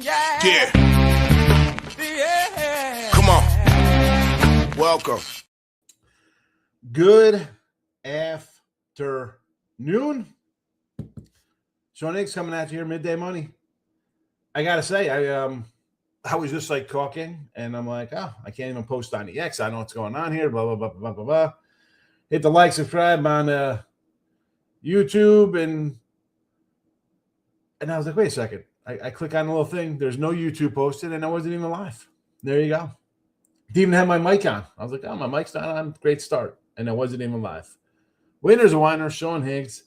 Yeah. Come on. Welcome. Good afternoon. Sean Higgs coming at you here, Midday Money. I gotta say, I was just like talking, and I'm like, oh, I can't even post on the X. I know what's going on here. Blah blah blah blah blah blah. Hit the like, subscribe on YouTube, and I was like, wait a second. I click on the little thing. There's no YouTube posted, and I wasn't even live. There you go. Didn't even have my mic on. I was like, oh, my mic's not on. Great start. And I wasn't even live. Winners and whiners, Sean Higgs,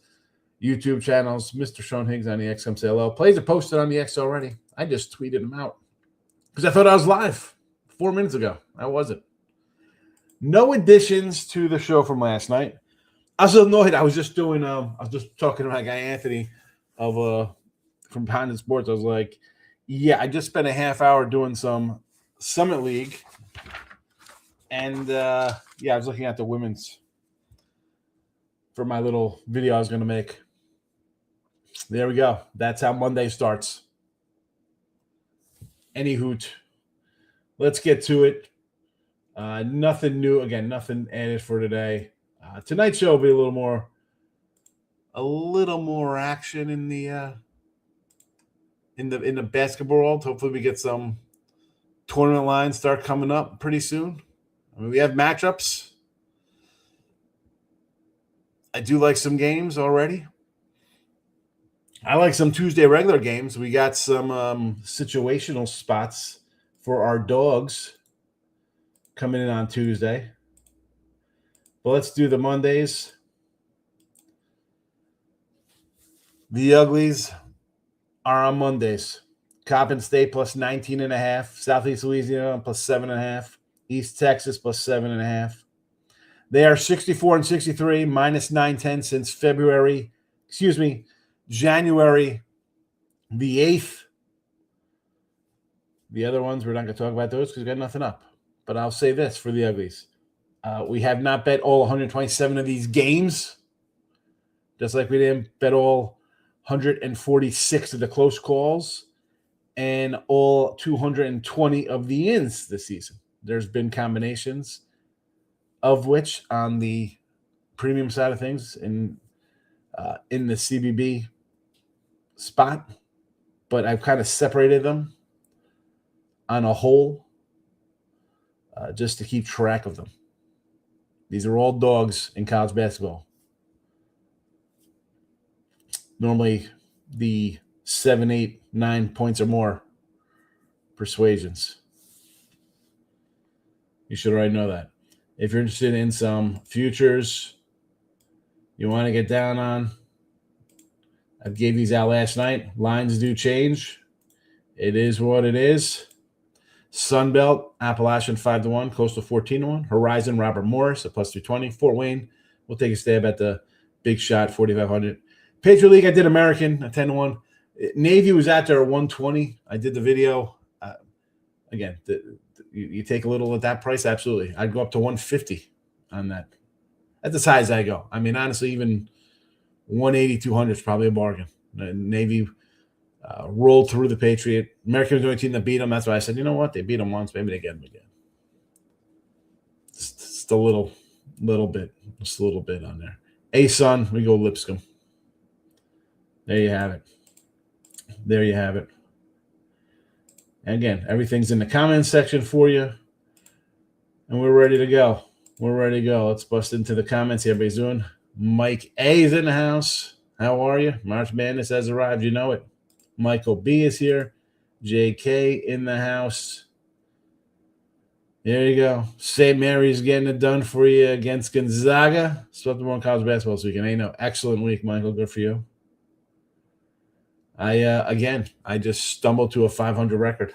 YouTube channels, Mr. Sean Higgs on the X. Say hello. Plays are posted on the X already. I just tweeted them out because I thought I was live 4 minutes ago. I wasn't. No additions to the show from last night. I was annoyed. I was just talking to my guy Anthony of from Pondit Sports. I was like, yeah, I just spent a half hour doing some Summit League. And, I was looking at the women's for my little video I was going to make. There we go. That's how Monday starts. Any hoot. Let's get to it. Nothing new. Again, nothing added for today. Tonight's show will be a little more action in the basketball world. Hopefully we get some tournament lines start coming up pretty soon. I mean, we have matchups. I do like some games already. I like some Tuesday regular games. We got some situational spots for our dogs coming in on Tuesday. But let's do the Mondays. The Uglies are on Mondays. Coppin State plus 19.5. Southeast Louisiana plus 7.5. East Texas plus 7.5. They are 64-63, minus 910 since January the 8th. The other ones, we're not going to talk about those because we got nothing up. But I'll say this for the Uglies. We have not bet all 127 of these games, just like we didn't bet all 146 of the close calls and all 220 of the ins this season. There's been combinations of which on the premium side of things in the CBB spot, but I've kind of separated them on a whole just to keep track of them. These are all dogs in college basketball. Normally the 7, 8, 9 points or more persuasions. You should already know that. If you're interested in some futures you want to get down on, I gave these out last night. Lines do change. It is what it is. Sunbelt, Appalachian 5-1, Coastal 14-1. Horizon, Robert Morris at plus 220. Fort Wayne, we'll take a stab at the big shot, 4,500. Patriot League, I did American at 10-1. Navy was out there at 120. I did the video. Again, you take a little at that price, absolutely. I'd go up to 150 on that. That's as high as I go. I mean, honestly, even 180, 200 is probably a bargain. Navy rolled through the Patriot. American was the only team that beat them. That's why I said, you know what? They beat them once. Maybe they get them again. Just a little bit. Just a little bit on there. A-Sun, we go Lipscomb. There you have it. There you have it. And again, everything's in the comments section for you. And we're ready to go. We're ready to go. Let's bust into the comments. Everybody's doing. Mike A is in the house. How are you? March Madness has arrived. You know it. Michael B is here. JK in the house. There you go. St. Mary's getting it done for you against Gonzaga. Swept them on college basketball this weekend. Ain't no excellent week, Michael. Good for you. I just stumbled to a 500 record.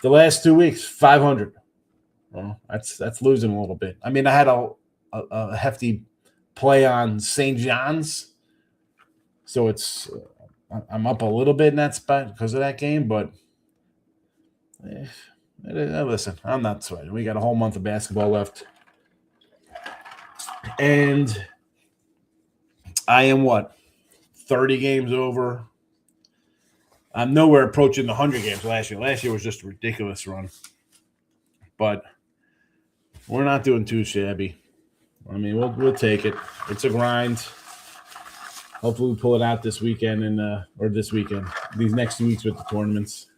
The last 2 weeks, 500. Well, that's losing a little bit. I mean, I had a hefty play on St. John's, so it's I'm up a little bit in that spot because of that game. But listen, I'm not sweating. We got a whole month of basketball left, and I am 30 games over I'm nowhere approaching the 100 games last year. Last year was just a ridiculous run. But we're not doing too shabby. I mean, we'll take it. It's a grind. Hopefully we pull it out this weekend or this weekend. These next 2 weeks with the tournaments.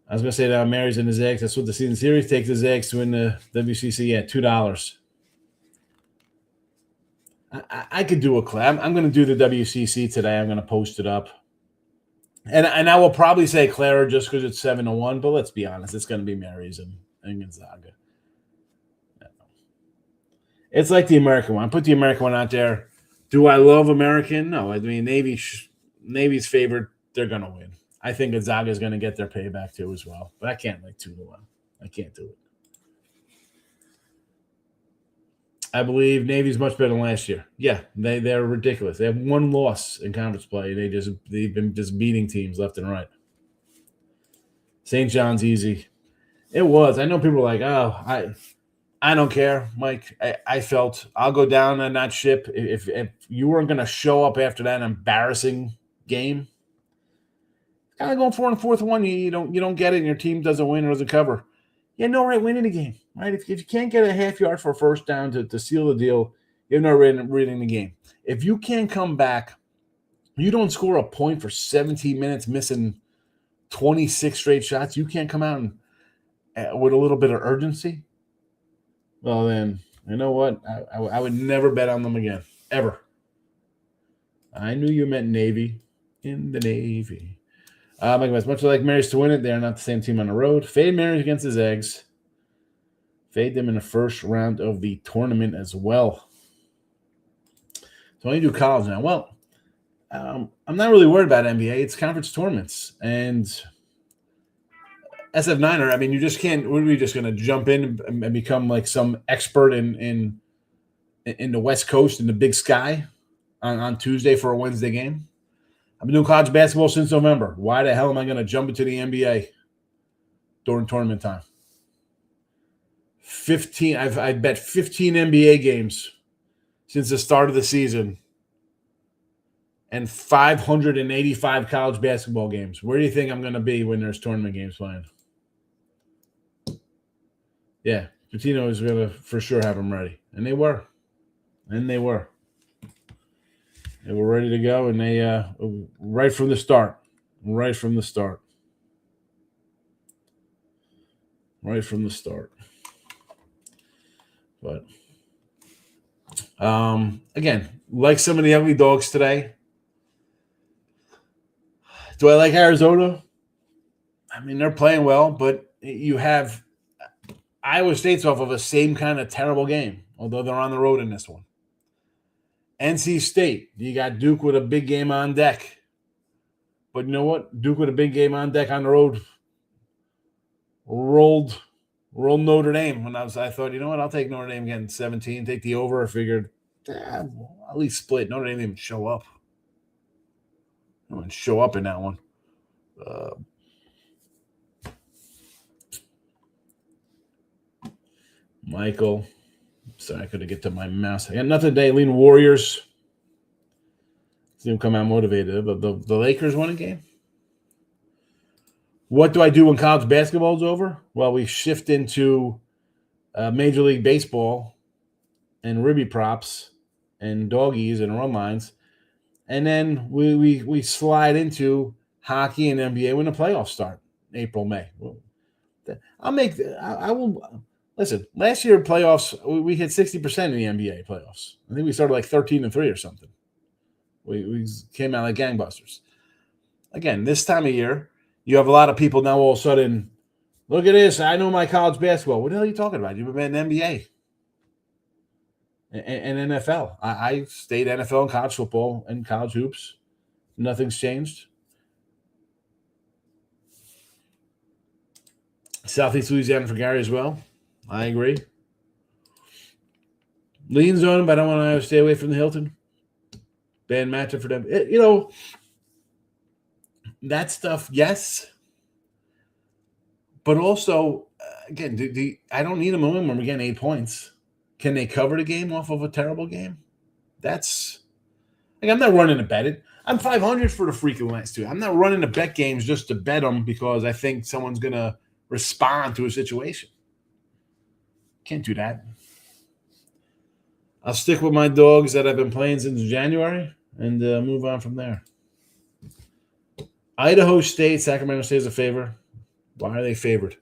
I was going to say that Mary's in the Zags. That's what the season series takes the Zags to win the WCC at $2. I could do a clap. I'm going to do the WCC today. I'm going to post it up. And I will probably say Clara just because it's 7-1, but let's be honest. It's going to be Mary's and Gonzaga. It's like the American one. I put the American one out there. Do I love American? No. I mean, Navy's favored. They're going to win. I think Gonzaga is going to get their payback too as well. But I can't like 2-1. I can't do it. I believe Navy's much better than last year. Yeah, they're ridiculous. They have 1 loss in conference play. They've been just beating teams left and right. St. John's easy. It was. I know people are like, oh, I don't care, Mike. I felt I'll go down on that ship if you weren't going to show up after that embarrassing game. Kind of going 4 and 4th one, you don't get it, and your team doesn't win or doesn't cover. You have no right winning the game, right? If you can't get a half yard for a first down to seal the deal, you have no right winning the game. If you can't come back, you don't score a point for 17 minutes, missing 26 straight shots. You can't come out and with a little bit of urgency. Well, then, you know what? I would never bet on them again, ever. I knew you meant Navy in the Navy. As much like Mary's to win it, they are not the same team on the road. Fade Mary's against the Zags. Fade them in the first round of the tournament as well. So I do college now. Well, I'm not really worried about NBA. It's conference tournaments. And SF9er, I mean, you just can't – what are we just going to jump in and become like some expert in the West Coast in the Big Sky on Tuesday for a Wednesday game? I've been doing college basketball since November. Why the hell am I going to jump into the NBA during tournament time? 15. I've bet 15 NBA games since the start of the season and 585 college basketball games. Where do you think I'm going to be when there's tournament games playing? Yeah, Patino is going to for sure have them ready. And they were. They were ready to go, and they right from the start. But again, like some of the ugly dogs today. Do I like Arizona? I mean, they're playing well, but you have Iowa State's off of a same kind of terrible game, although they're on the road in this one. NC State, you got Duke with a big game on deck. But you know what? Duke with a big game on deck on the road rolled Notre Dame. And I thought, you know what? I'll take Notre Dame getting 17, take the over. I figured, at least split. Notre Dame didn't even show up. I didn't show up in that one. Michael. Sorry, I couldn't get to my mouse. I got nothing today. Lean Warriors. See them come out motivated. But the Lakers won a game. What do I do when college basketball is over? Well, we shift into Major League Baseball and ribby props and doggies and run lines. And then we slide into hockey and NBA when the playoffs start, April, May. I will. Listen, last year playoffs, we hit 60% in the NBA playoffs. I think we started like 13-3 or something. We came out like gangbusters. Again, this time of year, you have a lot of people now all of a sudden, look at this, I know my college basketball. What the hell are you talking about? You've been in NBA and NFL. I stayed NFL and college football and college hoops. Nothing's changed. Southeast Louisiana for Gary as well. I agree. Leans on him, but I don't want to stay away from the Hilton. Bad matchup for them. That stuff, yes. But also, again, I don't need them to win when we're getting 8 points. Can they cover the game off of a terrible game? I'm not running to bet it. I'm 500 for the freaking last two. I'm not running the bet games just to bet them because I think someone's going to respond to a situation. Can't do that. I'll stick with my dogs that I've been playing since January and move on from there. Idaho State, Sacramento State is a favor. Why are they favored?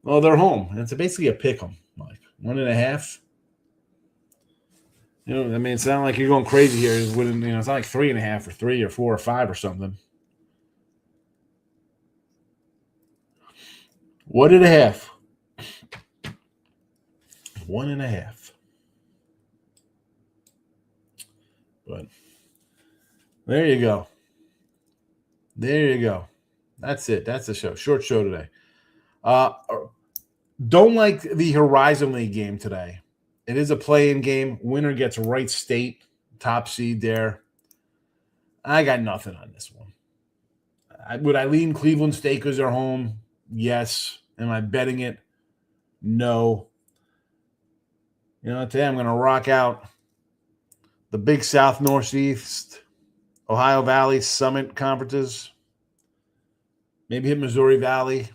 Well, they're home. And it's basically a pick 'em, like 1.5. I mean, it's not like you're going crazy here. It's not like 3.5 or 3 or 4 or 5 or something. 1.5. 1.5. But there you go. There you go. That's it. That's the show. Short show today. Don't like the Horizon League game today. It is a play-in game. Winner gets Wright State, top seed there. I got nothing on this one. Would I lean Cleveland State because they're home? Yes. Am I betting it? No. Today I'm going to rock out the Big South, Northeast, Ohio Valley, Summit conferences. Maybe hit Missouri Valley.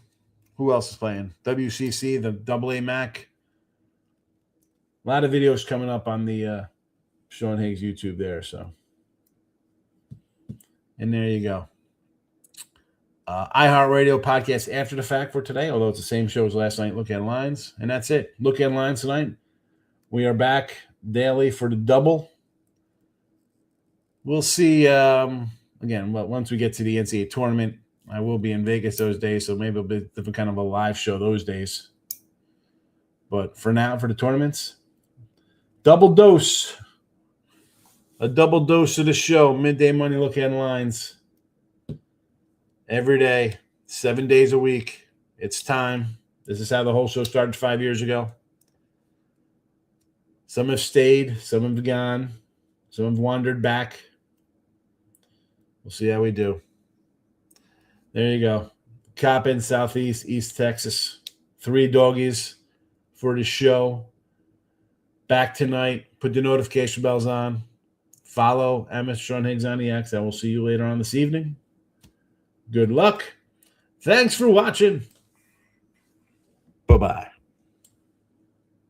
Who else is playing? WCC, the AA MAC. A lot of videos coming up on the Sean Higgs YouTube there. So, and there you go. iHeartRadio podcast after the fact for today, although it's the same show as last night. Look at lines, and that's it. Look at lines tonight. We are back daily for the double. We'll see. Again, once we get to the NCAA tournament, I will be in Vegas those days, so maybe it'll be a different kind of a live show those days. But for now, for the tournaments, double dose. A double dose of the show. Midday Money Look at Lines. Every day, 7 days a week. It's time. This is how the whole show started 5 years ago. Some have stayed. Some have gone. Some have wandered back. We'll see how we do. There you go. Coppin, Southeast, East Texas. 3 doggies for the show. Back tonight. Put the notification bells on. Follow MS Sean Higgs on the X. I will see you later on this evening. Good luck. Thanks for watching. Bye-bye.